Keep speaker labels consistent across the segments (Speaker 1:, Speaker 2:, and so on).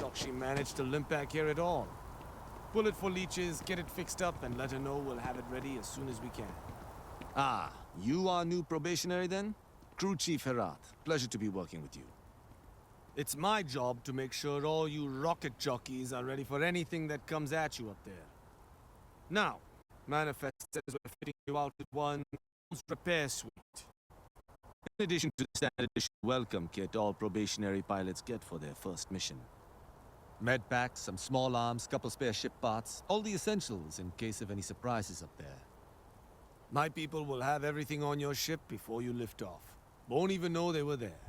Speaker 1: shocked she managed to limp back here at all. Bullet for leeches, get it fixed up, and let her know we'll have it ready as soon as we can.
Speaker 2: Ah, you are new probationary then? Crew Chief Herat. Pleasure to be working with you.
Speaker 1: It's my job to make sure all you rocket jockeys are ready for anything that comes at you up there. Now, Manifest says we're fitting you out with one repair suite.
Speaker 2: In addition to the standard issue welcome kit all probationary pilots get for their first mission. Med packs, some small arms, couple spare ship parts, all the essentials in case of any surprises up there.
Speaker 1: My people will have everything on your ship before you lift off. Won't even know they were there.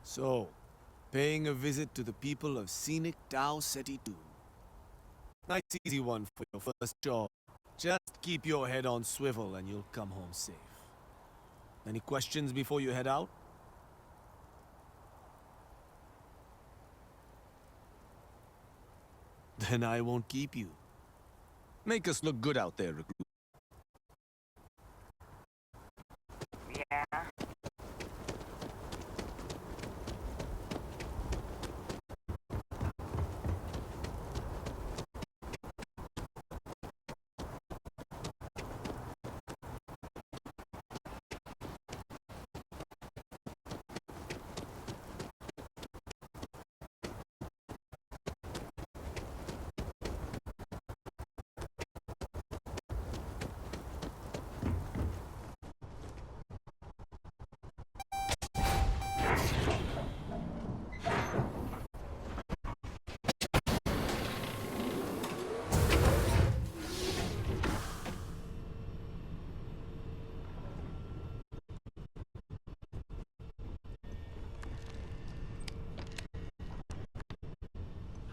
Speaker 1: So, paying a visit to the people of scenic Tau Ceti 2. Nice easy one for your first job. Just keep your head on swivel and you'll come home safe. Any questions before you head out? Then I won't keep you.
Speaker 2: Make us look good out there, recruit.
Speaker 3: Yeah.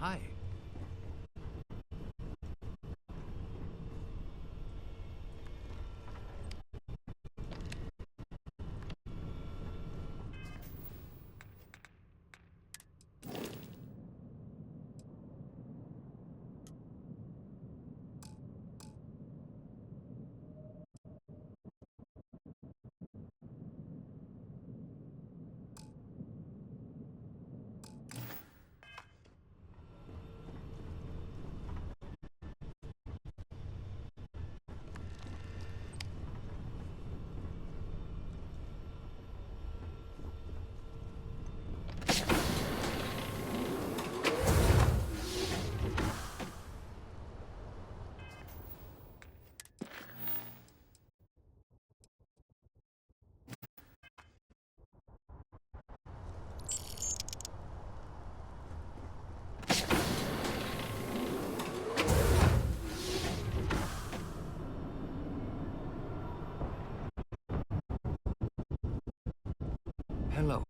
Speaker 4: Hi. Hello.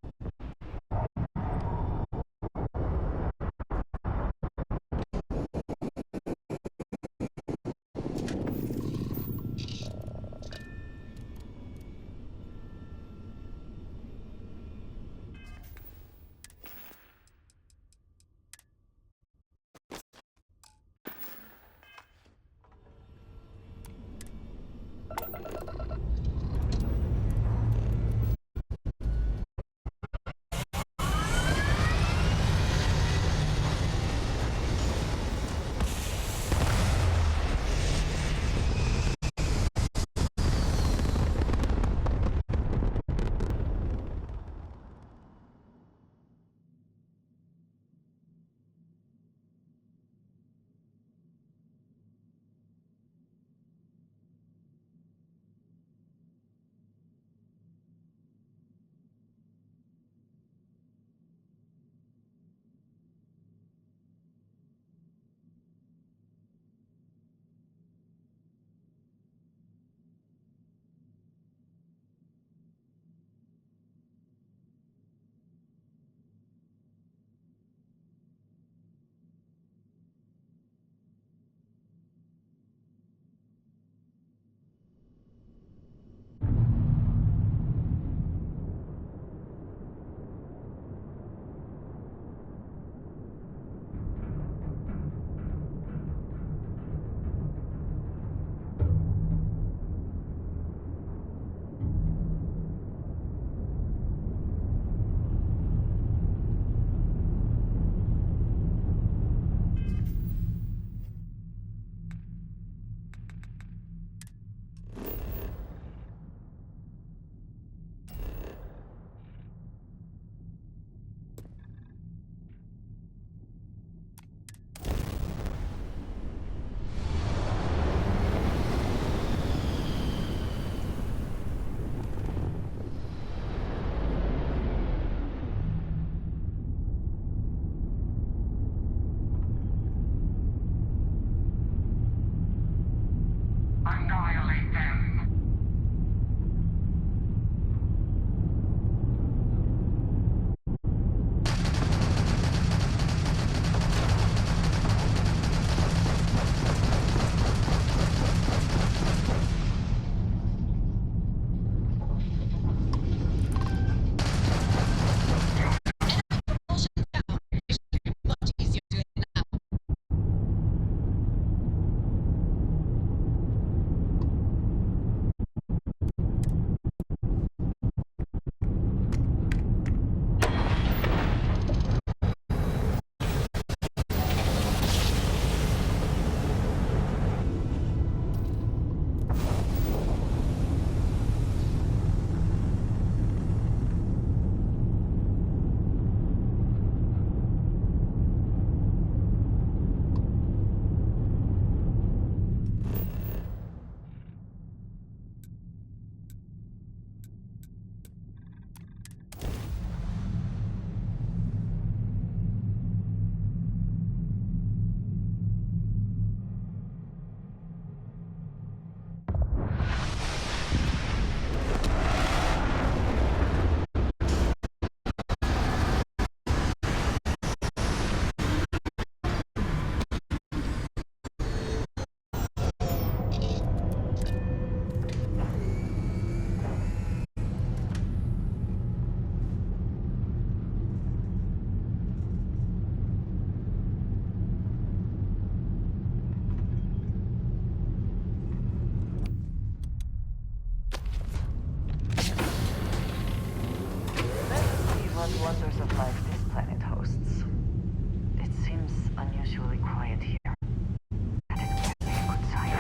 Speaker 3: life this planet hosts. It seems unusually quiet here. That is clearly a good sign.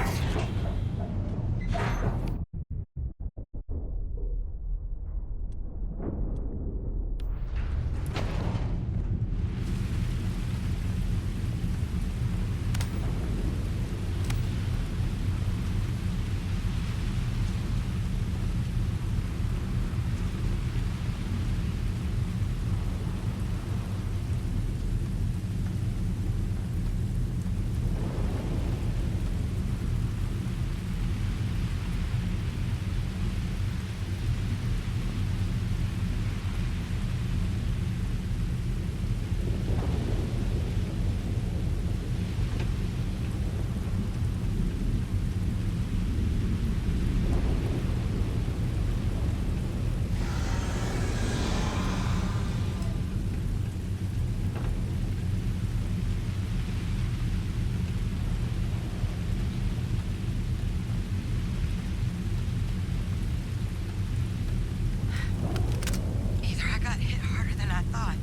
Speaker 5: Either I got hit harder than I thought,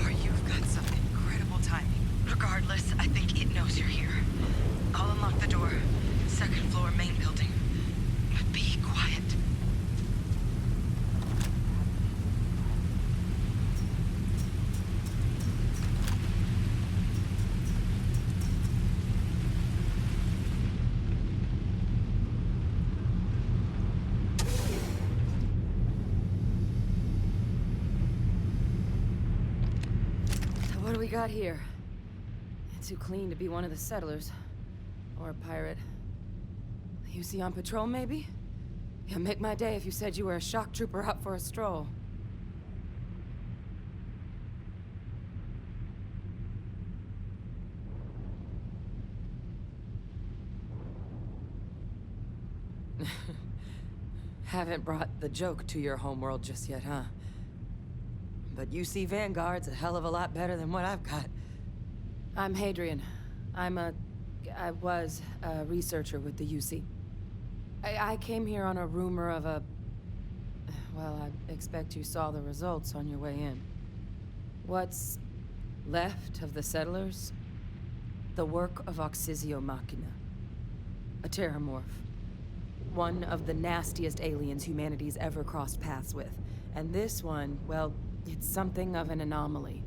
Speaker 5: or you've got some incredible timing. Regardless, I think it knows you're here. I'll unlock the door. Second floor, main building. But be quiet.
Speaker 6: So what do we got here? Too clean to be one of the settlers. Or a pirate. UC on patrol, maybe? It'd make my day if you said you were a shock trooper out for a stroll. Haven't brought the joke to your homeworld just yet, huh? But UC Vanguard's a hell of a lot better than what I've got. I'm Hadrian. I was a researcher with the UC. I came here on a rumor of a... Well, I expect you saw the results on your way in. What's left of the settlers? The work of Oxysio Machina. A terramorph. One of the nastiest aliens humanity's ever crossed paths with. And this one, well, it's something of an anomaly.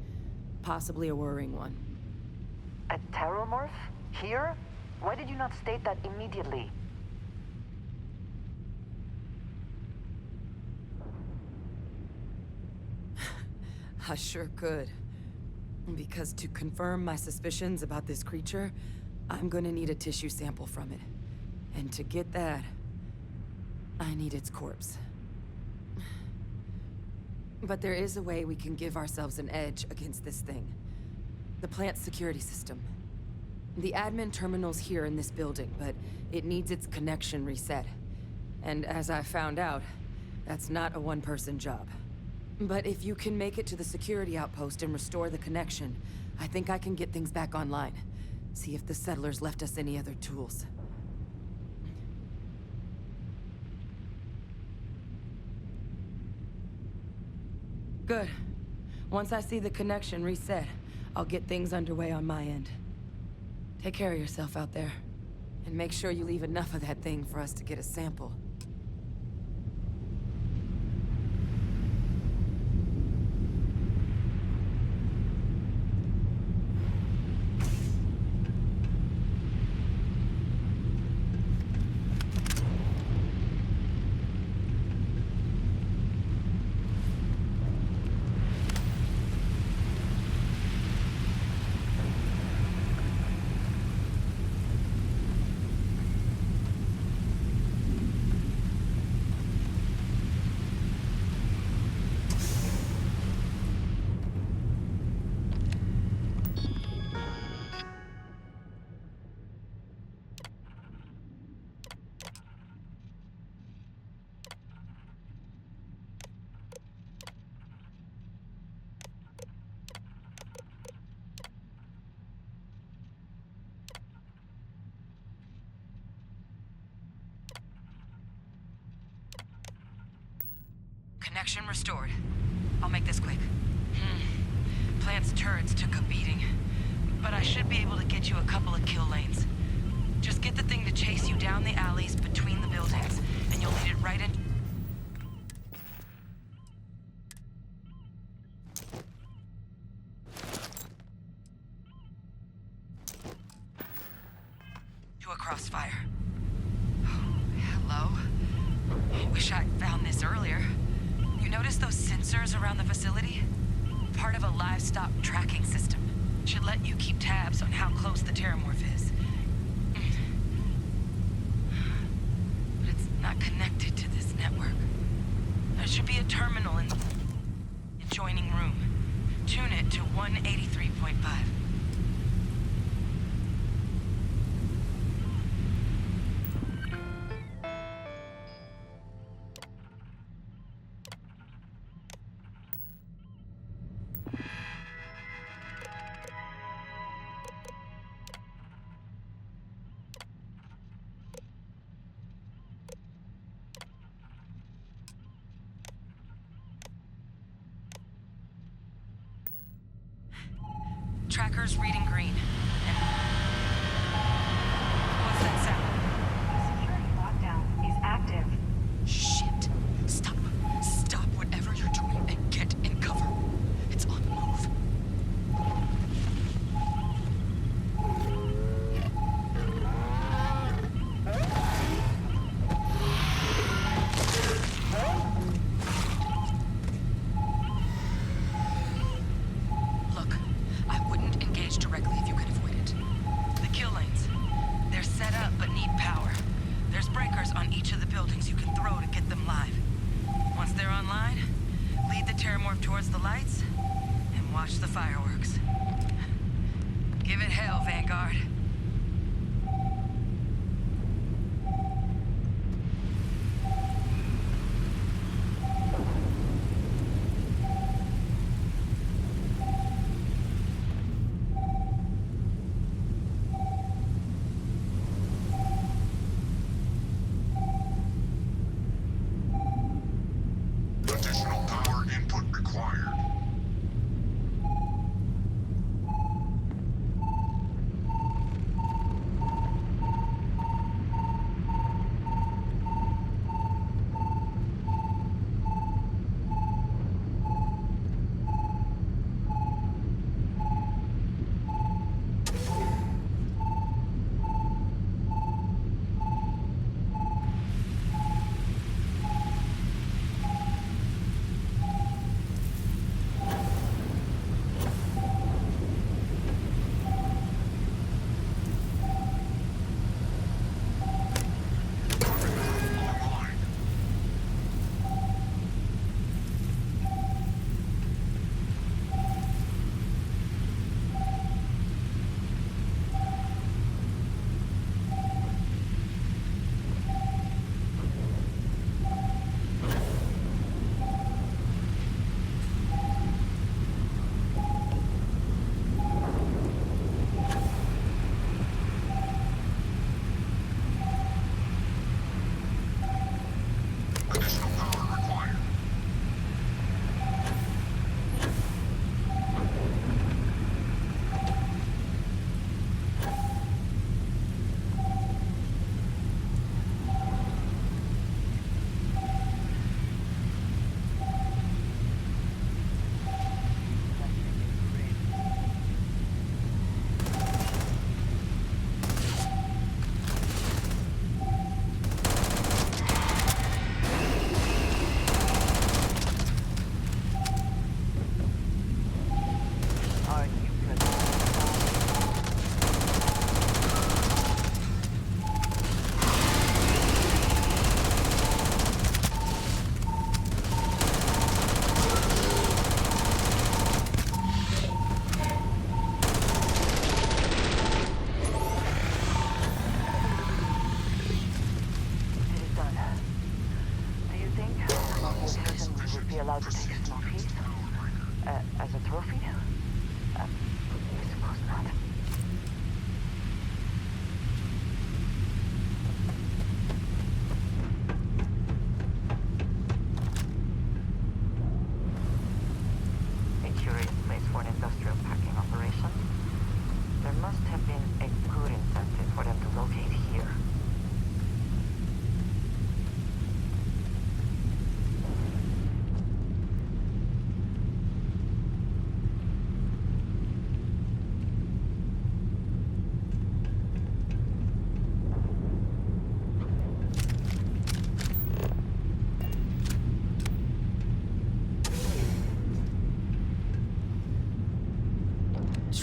Speaker 6: Possibly a worrying one.
Speaker 3: A terrormorph? Here? Why did you not state that immediately?
Speaker 6: I sure could. Because to confirm my suspicions about this creature, I'm gonna need a tissue sample from it. And to get that, I need its corpse. But there is a way we can give ourselves an edge against this thing. The plant's security system. The admin terminal's here in this building, but it needs its connection reset. And as I found out, that's not a one-person job. But if you can make it to the security outpost and restore the connection, I think I can get things back online. See if the settlers left us any other tools. Good. Once I see the connection reset, I'll get things underway on my end. Take care of yourself out there. And make sure you leave enough of that thing for us to get a sample. Connection restored. I'll make this quick.
Speaker 5: Plant's turrets took a beating, but I should be able to get you a couple of kill lanes. Just get the thing to chase you down the alleys between the buildings, and you'll lead it right in... to a crossfire. Hello? Wish I'd found this earlier. You notice those sensors around the facility? Part of a livestock tracking system. Should let you keep tabs on how close the terramorph is. But it's not connected to this network. There should be a terminal in the adjoining room. Tune it to 183.5. Tracker's reading green. And... what's that sound?
Speaker 3: Security lockdown is active.
Speaker 5: Shit. Stop. Stop whatever you're doing and get in cover. It's on the move. Look, I wouldn't engage directly if you could avoid it. The kill lanes. They're set up but need power. There's breakers on each of the buildings you can throw to get them live. Once they're online, lead the terramorph towards the lights and watch the fireworks. Give it hell, Vanguard.
Speaker 7: Additional power input required.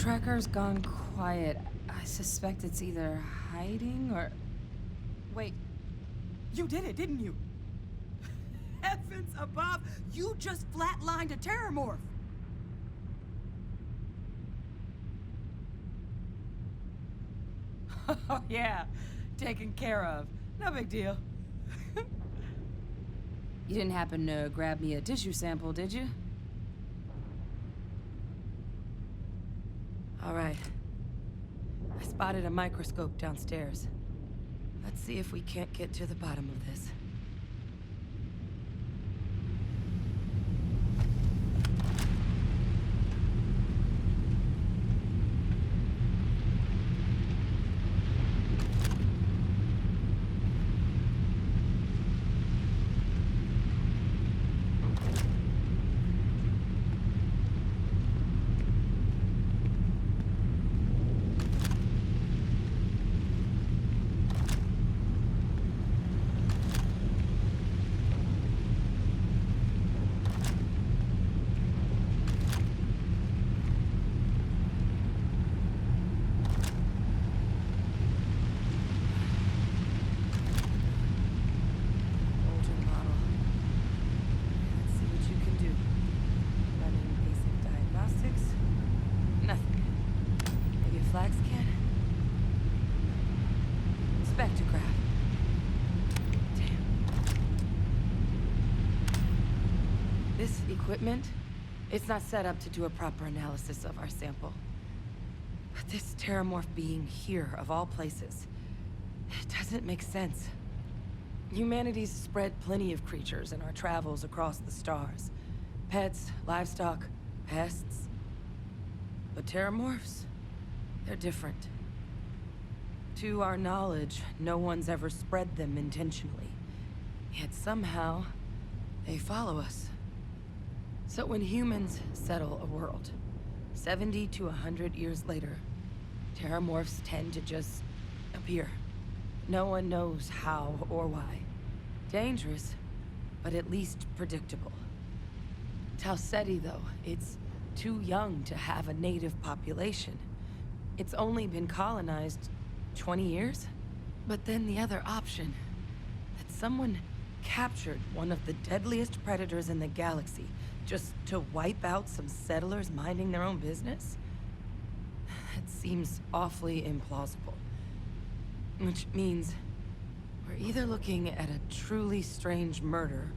Speaker 6: tracker's gone quiet. I suspect it's either hiding or... Wait. You did it, didn't you? Heavens above! You just flatlined a terramorph! Oh, yeah. Taken care of. No big deal. You didn't happen to grab me a tissue sample, did you? All right. I spotted a microscope downstairs. Let's see if we can't get to the bottom of this. Equipment, it's not set up to do a proper analysis of our sample. But this terramorph being here, of all places, it doesn't make sense. Humanity's spread plenty of creatures in our travels across the stars. Pets, livestock, pests. But terramorphs, they're different. To our knowledge, no one's ever spread them intentionally. Yet somehow, they follow us. So when humans settle a world, 70 to 100 years later, terramorphs tend to just appear. No one knows how or why. Dangerous, but at least predictable. Tau Ceti, though, it's too young to have a native population. It's only been colonized 20 years? But then the other option, that someone captured one of the deadliest predators in the galaxy just to wipe out some settlers minding their own business? That seems awfully implausible. Which means we're either looking at a truly strange murder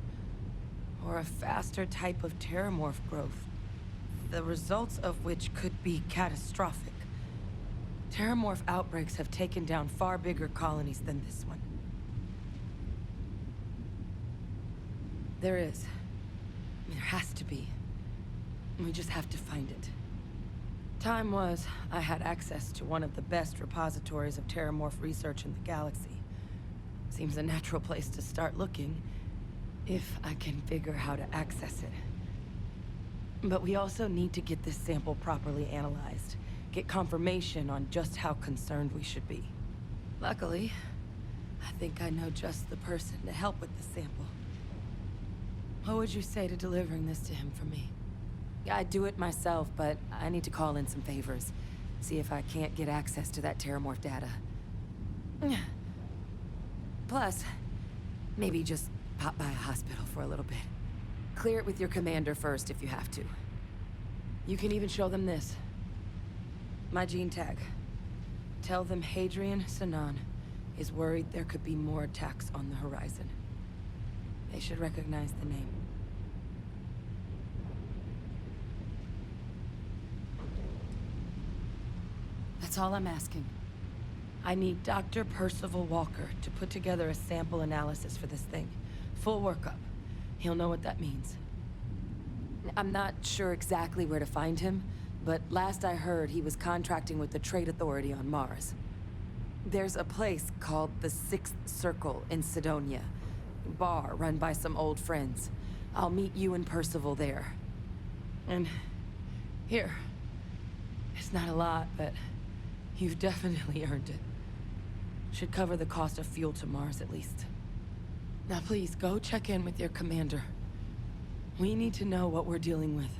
Speaker 6: or a faster type of terramorph growth, the results of which could be catastrophic. Terramorph outbreaks have taken down far bigger colonies than this one. There is. There has to be. We just have to find it. Time was, I had access to one of the best repositories of terramorph research in the galaxy. Seems a natural place to start looking, if I can figure how to access it. But we also need to get this sample properly analyzed, get confirmation on just how concerned we should be. Luckily, I think I know just the person to help with the sample. What would you say to delivering this to him for me? I'd do it myself, but I need to call in some favors. See if I can't get access to that terramorph data. Plus, maybe just pop by a hospital for a little bit. Clear it with your commander first if you have to. You can even show them this. My gene tag. Tell them Hadrian Sinan is worried there could be more attacks on the horizon. They should recognize the name. That's all I'm asking. I need Dr. Percival Walker to put together a sample analysis for this thing. Full workup. He'll know what that means. I'm not sure exactly where to find him, but last I heard he was contracting with the Trade Authority on Mars. There's a place called the Sixth Circle in Sidonia. Bar run by some old friends. I'll meet you and Percival there. And here. It's not a lot, but you've definitely earned it. Should cover the cost of fuel to Mars at least. Now please, go check in with your commander. We need to know what we're dealing with.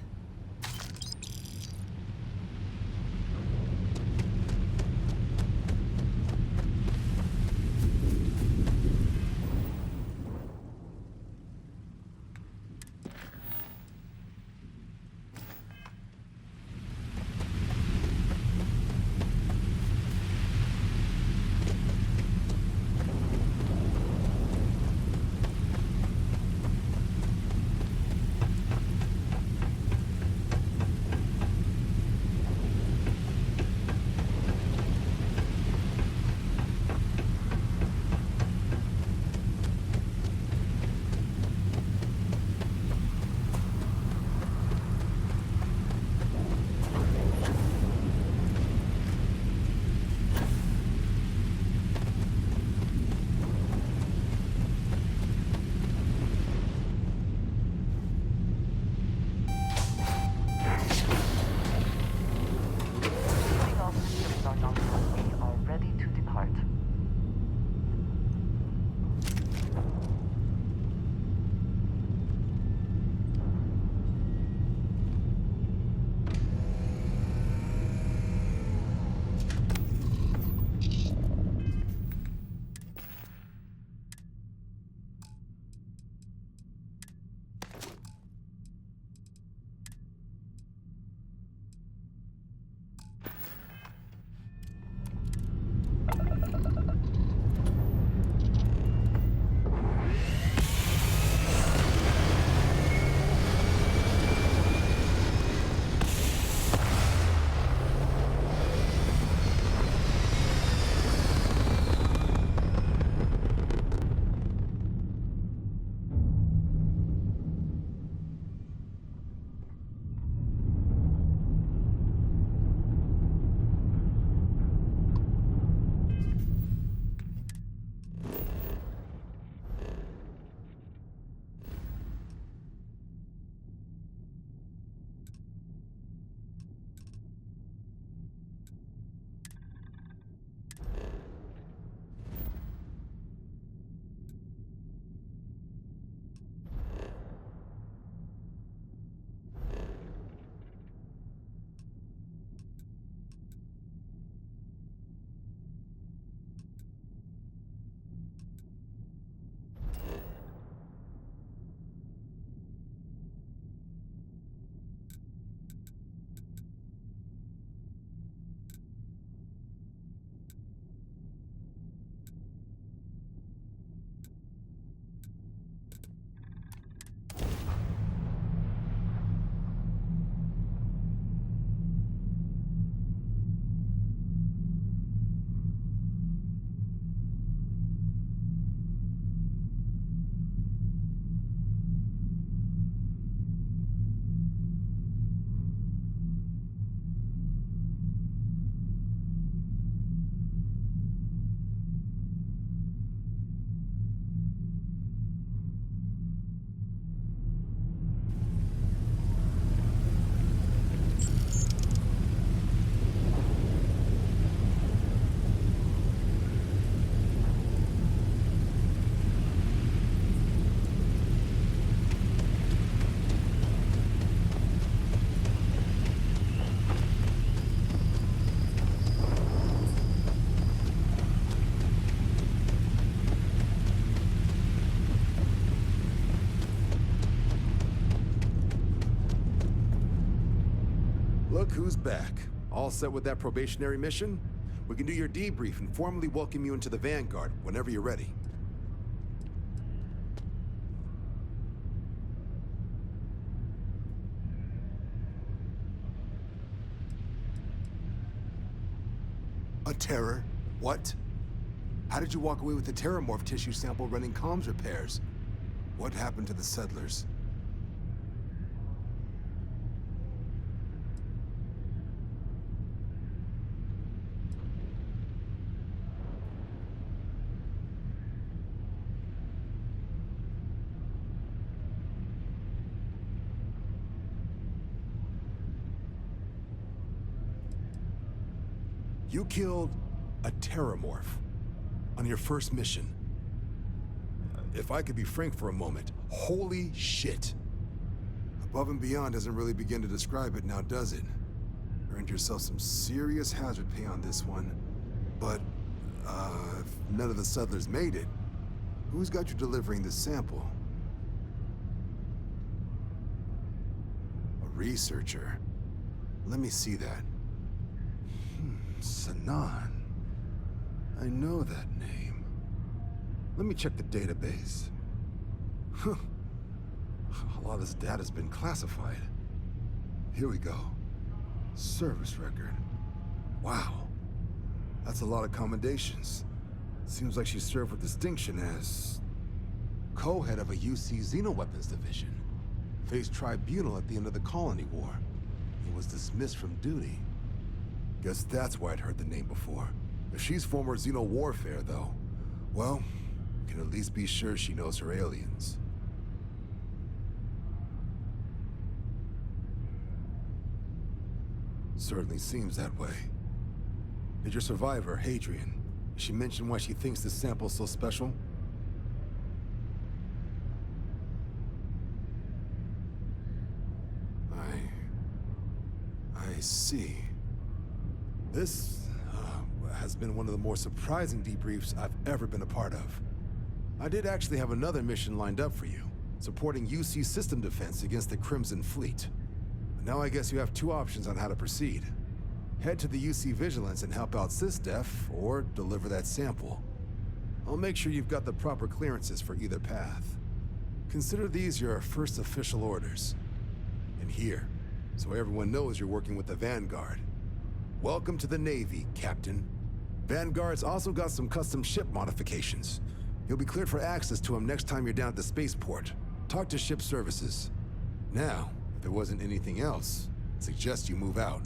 Speaker 8: Look who's back. All set with that probationary mission? We can do your debrief and formally welcome you into the Vanguard whenever you're ready. A terror? What? How did you walk away with the terramorph tissue sample running comms repairs? What happened to the settlers? You killed a terramorph on your first mission. If I could be frank for a moment, holy shit. Above and beyond doesn't really begin to describe it now, does it? Earned yourself some serious hazard pay on this one. But, if none of the settlers made it, who's got you delivering the sample? A researcher. Let me see that. Sanan. I know that name. Let me check the database. Huh. A lot of this data's been classified. Here we go. Service record. Wow. That's a lot of commendations. Seems like she served with distinction as co-head of a UC Xenoweapons division. Faced tribunal at the end of the Colony War. And was dismissed from duty. Guess that's why I'd heard the name before. If she's former Xeno warfare, though, well, we can at least be sure she knows her aliens. Certainly seems that way. Did your survivor, Hadrian, she mention why she thinks this sample's so special? I see. This has been one of the more surprising debriefs I've ever been a part of. I did actually have another mission lined up for you, supporting UC system defense against the Crimson Fleet. Now I guess you have two options on how to proceed. Head to the UC Vigilance and help out SysDef, or deliver that sample. I'll make sure you've got the proper clearances for either path. Consider these your first official orders. And here, so everyone knows you're working with the Vanguard. Welcome to the Navy, Captain. Vanguard's also got some custom ship modifications. You'll be cleared for access to them next time you're down at the spaceport. Talk to ship services. Now, if there wasn't anything else, I'd suggest you move out.